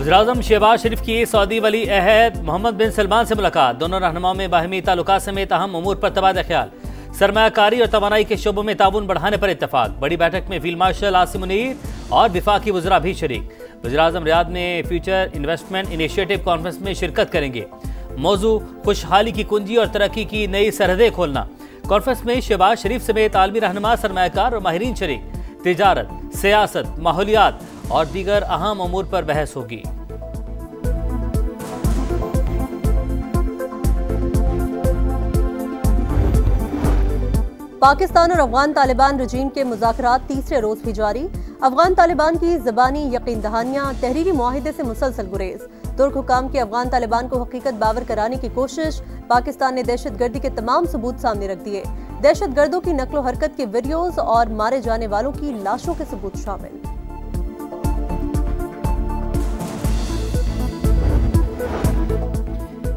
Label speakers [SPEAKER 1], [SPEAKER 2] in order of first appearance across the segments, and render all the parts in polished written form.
[SPEAKER 1] वज़ीर-ए-आज़म शहबाज शरीफ की सऊदी वली अहद मोहम्मद बिन सलमान से मुलाकात। दोनों रहनुमाओं में बाहमी ताल्लुकात समेत अहम उमूर पर तबादला ख्याल। सरमायाकारी और तवानाई के शोबों में ताउन बढ़ाने पर इत्तफाक। बड़ी बैठक में फील्ड मार्शल आसिम मुनीर और विफाकी वज़रा भी शरीक। वज़ीर-ए-आज़म रियाद में फ्यूचर इन्वेस्टमेंट इनिशिएटिव कॉन्फ्रेंस में शिरकत करेंगे। मौजू खुशहाली की कुंजी और तरक्की की नई सरहदें खोलना। कॉन्फ्रेंस में शहबाज शरीफ समेत आलमी रहनुमा, सरमायाकार और माहिरीन शरीक। तिजारत, सियासत, माहौलियात और दीगर अहम उमूर पर बहस होगी।
[SPEAKER 2] पाकिस्तान और अफगान तालिबान रजीम के मुज़ाकरात तीसरे रोज भी जारी। अफगान तालिबान की ज़बानी यकीन दहानियाँ, तहरीरी मुआहिदे से मुसलसल गुरेज। तुर्क हुकाम की अफगान तालिबान को हकीकत बावर कराने की कोशिश। पाकिस्तान ने दहशत गर्दी के तमाम सबूत सामने रख दिए। दहशत गर्दों की नकलो हरकत के वीडियोज और मारे जाने वालों की लाशों के सबूत शामिल।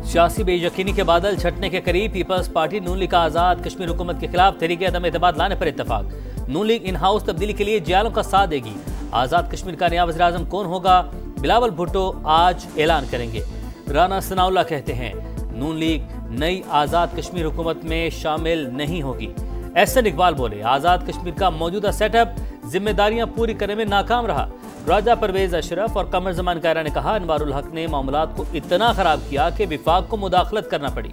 [SPEAKER 1] सियासी बेयकीनी के बादल छटने के करीब। पीपल्स पार्टी नून लीग का आज़ाद कश्मीर हुकूमत के खिलाफ तहरीक अदम एतमाद लाने पर इत्तफाक। नून लीग इन हाउस तब्दीली के लिए जियालों का साथ देगी। आज़ाद कश्मीर का नया वज़ीर-ए-आज़म कौन होगा, बिलावल भुट्टो आज ऐलान करेंगे। राना सनाउल्लाह कहते हैं नून लीग नई आज़ाद कश्मीर हुकूमत में शामिल नहीं होगी। एहसन इकबाल बोले आज़ाद कश्मीर का मौजूदा सेटअप जिम्मेदारियां पूरी करने में नाकाम रहा। राजा परवेज अशरफ और कमर जमान कायरा ने कहा अनवारुल हक ने मामलात को इतना खराब किया कि विफाक को मुदाखलत करना पड़ी।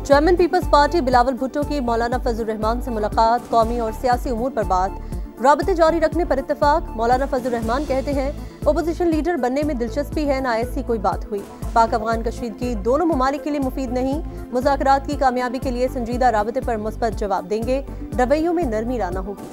[SPEAKER 2] चेयरमैन पीपल्स पार्टी बिलावल भुट्टो की मौलाना फजल रहमान से मुलाकात। कौमी और सियासी उमूर पर बात, राबते जारी रखने पर इत्तफाक। मौलाना फजल रहमान कहते हैं ओपोजिशन लीडर बनने में दिलचस्पी है, ना ऐसी कोई बात हुई। पाक अफगान कशीदगी दोनों ममालिक के लिए मुफीद नहीं। मुज़ाकरात की कामयाबी के लिए संजीदा राबते पर मुस्बत जवाब देंगे। रवैयों में नरमी लाना होगी।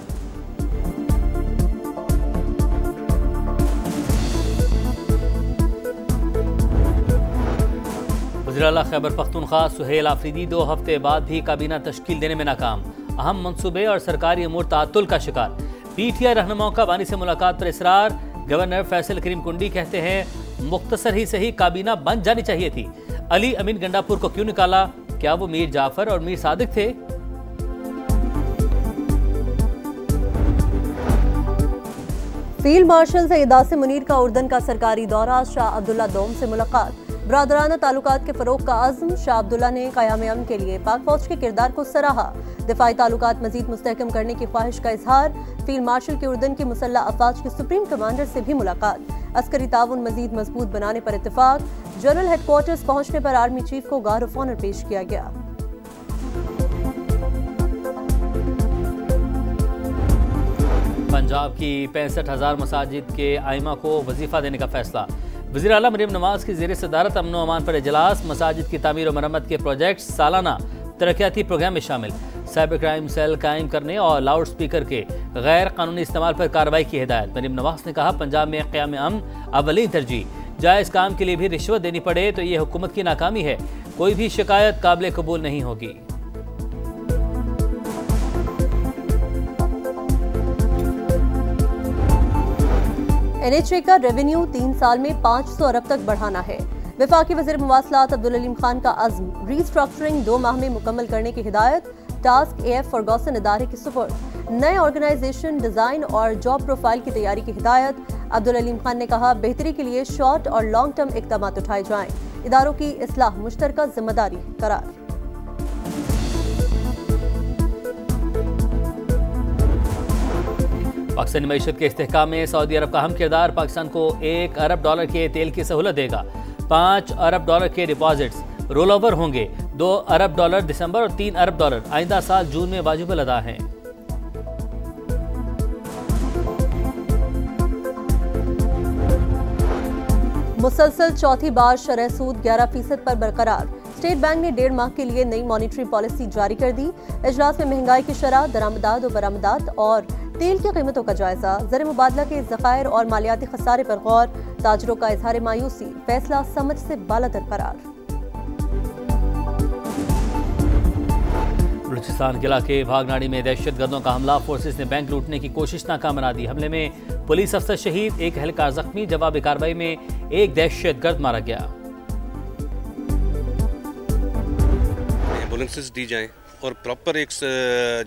[SPEAKER 1] वज़ीर-ए-आला खैबर पख्तूनख्वा सुहेल आफरीदी 2 हफ्ते बाद भी काबीना तश्कील देने में नाकाम। अहम मंसूबे और सरकारी अमूर ताअत्तुल का शिकार। पीटीआई रहनुमाओं का बानी से मुलाकात पर इसरार। गवर्नर फैसल करीम कुंडी कहते हैं मुख्तसर ही सही काबीना बन जानी चाहिए थी। अली अमीन गंडापुर को क्यों निकाला, क्या वो मीर जाफर और मीर सादिक थे?
[SPEAKER 2] फील्ड मार्शल सैयद आसिम मुनीर का उर्दन का सरकारी दौरा। शाह अब्दुल्ला दोम से मुलाकात। बरादराना ताल्लुकात के फरोग का आज़म। शाह अब्दुल्ला ने क़याम अमन के लिए पाक फौज के किरदार को सराहा। दिफाई ताल्लुकात मजीद मुस्तहकम करने की ख्वाहिश का इजहार। फील्ड मार्शल के उर्दन के मुसल्लह अफवाज के सुप्रीम कमांडर से भी मुलाकात। अस्करी ताउन मजीद मजबूत बनाने पर इत्तफाक। जनरल हेडक्वार्टर्स पहुंचने पर आर्मी चीफ को गार्ड ऑफ ऑनर पेश किया गया।
[SPEAKER 1] पंजाब की 65,000 मसाजिद के आइमा को वजीफा देने का फैसला। वज़ीर आला मरियम नवाज की ज़ेर सदारत अमन व अमान पर इजलास। मसाजिद की तामीर और मरम्मत के प्रोजेक्ट सालाना तरक्याती प्रोग्राम में शामिल। साइबर क्राइम सेल कायम करने और लाउड स्पीकर के गैर कानूनी इस्तेमाल पर कार्रवाई की हिदायत। मरियम नवाज ने कहा पंजाब में क़याम अमन अव्वलीन तरजीह। जायज़ काम के लिए भी रिश्वत देनी पड़े तो ये हुकूमत की नाकामी है। कोई भी शिकायत काबिल कबूल नहीं होगी।
[SPEAKER 2] NHA का रेवेन्यू 3 साल में 500 अरब तक बढ़ाना है। वफाकी वज़ीर मवासलात अब्दुल अलीम खान का अज़्म। रीस्ट्रक्चरिंग 2 माह में मुकम्मल करने की हिदायत। टास्क AF फॉरगॉसन इदारे के सुपुर्द। नए ऑर्गेनाइजेशन डिज़ाइन और जॉब प्रोफाइल की तैयारी की हिदायत। अब्दुल अलीम खान ने कहा बेहतरी के लिए शॉर्ट और लॉन्ग टर्म इक़दाम उठाए जाएं। इदारों की इस्लाह मुश्तरका जिम्मेदारी करार।
[SPEAKER 1] पाकिस्तानी मईशत के इस्तेहकाम में सऊदी अरब का अहम किरदार। पाकिस्तान को $1 अरब के तेल की सहूलत देगा। $5 अरब के डिपॉजिट्स रोल ओवर होंगे। $2 अरब दिसंबर और $3 अरब आइंदा साल जून में वाजिबुल अदा हैं।
[SPEAKER 2] मुसलसल चौथी बार शरह सूद 11% पर बरकरार। स्टेट बैंक ने 1.5 माह के लिए नई मॉनिटरी पॉलिसी जारी कर दी। इजलास में महंगाई की शरह, दरामदात और बरामदात और तेल की कीमतों का जायजा। ज़र मुबादला के ज़खायर और मालियाती खसारे पर गौर। ताजरों का इजहार मायूसी। फैसला समझ से बालातर करार।
[SPEAKER 1] बलूचिस्तान के इलाके भागनाड़ी में दहशतगर्दों का हमला। फोर्सेस ने बैंक लूटने की कोशिश नाकाम बना दी। हमले में पुलिस अफसर शहीद, 1 एहलकार जख्मी। जवाबी कार्रवाई में 1 दहशतगर्द मारा गया।
[SPEAKER 3] एम्बुलेंसेस दी जाएं और प्रॉपर एक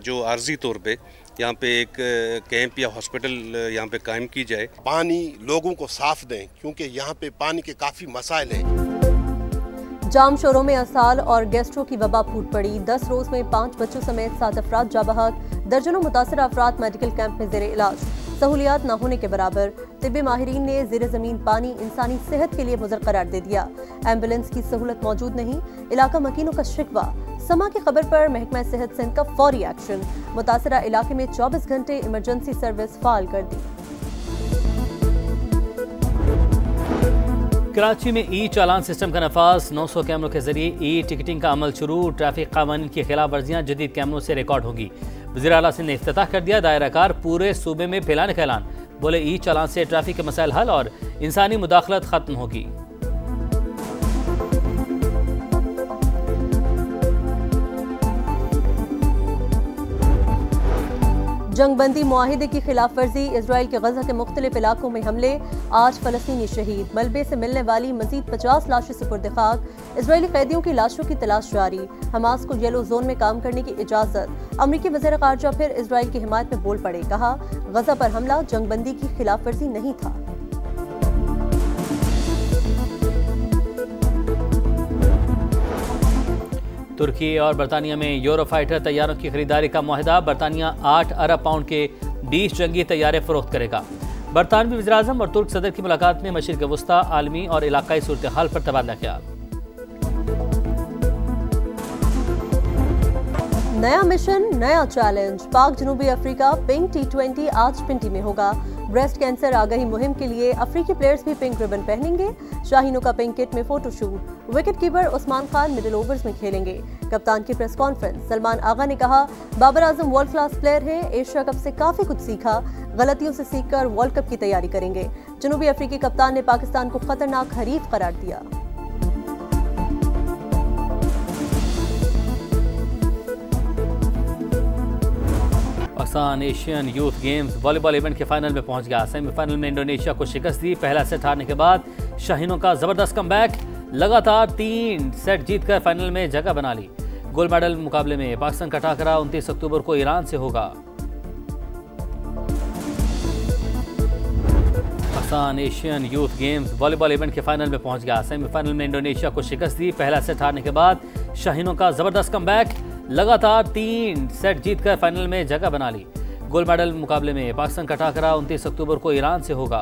[SPEAKER 3] जो आर्जी तौर पे यहाँ पे एक कैंप या हॉस्पिटल यहाँ पे कायम की जाए।
[SPEAKER 4] पानी लोगों को साफ दें क्योंकि यहाँ पे पानी के काफ़ी मसाइल हैं।
[SPEAKER 2] जाम शोरों में असाल और गैस्ट्रो की वबा फूट पड़ी। 10 रोज में 5 बच्चों समेत 7 अफराद जा बहक। दर्जनों मुतासरा अफराद मेडिकल कैंप में जेर इलाज। सहूलियात न होने के बराबर। तिब्बी माहिरीन ने जेर जमीन पानी इंसानी सेहत के लिए मुज़र करार दे दिया। एम्बुलेंस की सहूलत मौजूद नहीं। इलाका मकीनों का शिकवा। समा की खबर पर महकमा सेहत सिंध का फौरी एक्शन। मुतासरा इलाके में 24 घंटे इमरजेंसी सर्विस फाल कर दी।
[SPEAKER 1] कराची में ई चालान सिस्टम का नफाज। 900 कैमरों के जरिए ई टिकटिंग का अमल शुरू। ट्रैफिक कानून की खिलाफ वर्जियां जदीद कैमरों से रिकॉर्ड होंगी। वज़ीर आला सिंध ने इफ्तिताह कर दिया दायरा कार पूरे सूबे में फैलाने का ऐलान। बोले ई चालान से ट्रैफिक के मसाइल हल और इंसानी मुदाखलत खत्म होगी।
[SPEAKER 2] जंगबंदी मुआहिदे की खिलाफ वर्जी। इजराइल के गजा के मुख्तलिफ इलाकों में हमले। 8 फलस्तीनी शहीद। मलबे से मिलने वाली मजीद 50 लाशें सुपुर्द खाक। इजरायली कैदियों की लाशों की तलाश जारी। हमास को येलो जोन में काम करने की इजाजत। अमरीकी वज़ीर ख़ारजा फिर इजराइल की हिमायत में बोल पड़े। कहा गजा पर हमला जंगबंदी की खिलाफ वर्जी नहीं था।
[SPEAKER 1] तुर्की और बरतानिया में यूरोफाइटर तैयारों की खरीदारी का मुआहदा। बरतानिया 8 अरब पाउंड के 20 जंगी तैयारे फरोख्त करेगा। बरतानवी वज़ीर-ए-आज़म और तुर्क सदर की मुलाकात में मशरिक़ वस्ता, आलमी और इलाकाई सूरत हाल पर तबादला ख्याल।
[SPEAKER 2] नया मिशन, नया चैलेंज। पाक जनूबी अफ्रीका पिंक T20 आज पिंटी में होगा। ब्रेस्ट कैंसर आगाही मुहिम के लिए अफ्रीकी प्लेयर्स भी पिंक रिबन पहनेंगे। शाहीनों का पिंक किट में photoshoot. Wicket keeper Usman Khan middle overs में खेलेंगे। कप्तान की प्रेस कॉन्फ्रेंस। सलमान आगा ने कहा Babar Azam world class player है। एशिया कप से काफी कुछ सीखा। गलतियों से सीखकर वर्ल्ड कप की तैयारी करेंगे। जनूबी अफ्रीकी कप्तान ने पाकिस्तान को खतरनाक हरीफ करार दिया।
[SPEAKER 1] Pakistan Asian youth games volleyball event के फाइनल में पहुंच गया। सेमीफाइनल में इंडोनेशिया को शिकस्त दी। पहला सेट हारने के बाद शाहीनों का जबरदस्त कमबैक। लगातार 3 सेट जीतकर फाइनल में जगह बना ली। गोल्ड मेडल मुकाबले में पाकिस्तान का टाकरा 29 अक्टूबर को ईरान से होगा। Pakistan Asian youth games volleyball event के फाइनल में पहुंच गया। सेमीफाइनल में इंडोनेशिया को शिकस्त दी। पहला सेट हारने के बाद शाहीनों का जबरदस्त कमबैक। लगातार 3 सेट जीतकर फाइनल में जगह बना ली। गोल्ड मेडल मुकाबले में पाकिस्तान का टाकरा 29 अक्टूबर को ईरान से होगा।